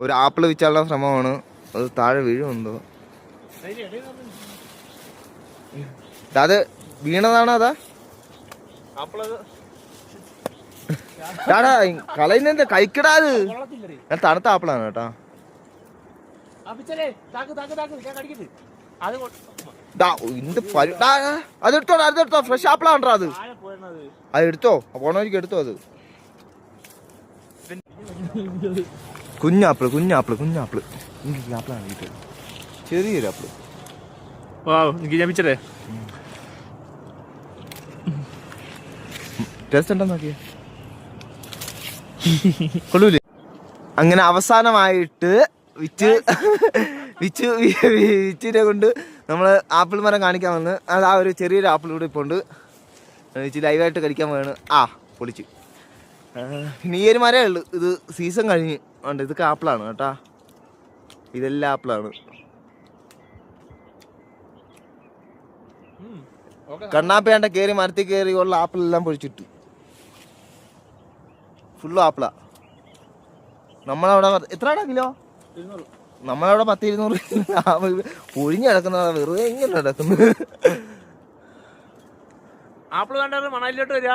ഒരു ആപ്പിൾ വിൽക്കാനുള്ള ശ്രമമാണ്. അത് താഴെ വീഴുന്നുണ്ടോ? അത് വീണതാണോ? അതാ കളയുന്ന കഴിക്കടാത്. ഞാൻ തണുത്ത ആപ്പിളാണ് കേട്ടാ. അതെടുത്തോ, ഫ്രഷ് ആപ്പിളാണോ അത്? എടുത്തോ, പോണവരിക്ക് എടുത്തോ. അത് കുഞ്ഞാപ്പിള് ആപ്പിളാണ് വീട്ടിൽ. ചെറിയൊരു ആപ്പിള്. ടേസ്റ്റ് ഉണ്ടോ നോക്കിയ കൊള്ളൂലേ? അങ്ങനെ അവസാനമായിട്ട് വിച്ചിനെ കൊണ്ട് നമ്മള് ആപ്പിൾ മരം കാണിക്കാൻ വന്ന്. അത് ആ ഒരു ചെറിയൊരു ആപ്പിൾ കൂടെ ഇപ്പോൾ ഉണ്ട്. വിച്ച് ലൈവായിട്ട് കഴിക്കാൻ വേണം. പൊളിച്ച്. പിന്നെ ഈ ഒരു മരമേ ഉള്ളു. ഇത് സീസൺ കഴിഞ്ഞ് ഉണ്ട്. ഇതൊക്കെ ആപ്പിളാണ് കേട്ടാ. ഇതെല്ലാം ആപ്പിളാണ്. കണ്ണാപ്പേണ്ട കയറി മരത്തിൽ കയറി ഉള്ള ആപ്പിളെല്ലാം പൊഴിച്ചിട്ട് ഫുള്ളും ആപ്പിളാ. നമ്മളവിടെ എത്രയാടാ കിലോ? നമ്മളവിടെ 10-200 പൊഴിഞ്ഞ് കിടക്കുന്ന വെറുതെ ഇങ്ങനെ കിടക്കുന്നത്. ആപ്പിൾ കണ്ടാലും മണലിലോട്ട് വരിക.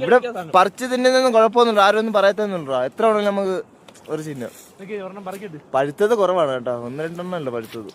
ഇവിടെ പറിച്ച് തിന്നുന്നൊന്നും കുഴപ്പമൊന്നുമില്ല. ആരും ഒന്നും പറയത്തൊന്നുണ്ടോ? എത്ര വേണമെങ്കിലും നമുക്ക് ഒരു ചിഹ്നം. പഴുത്തത് കുറവാണ് കേട്ടോ. 1-2 എണ്ണം അല്ല പഴുത്തത്.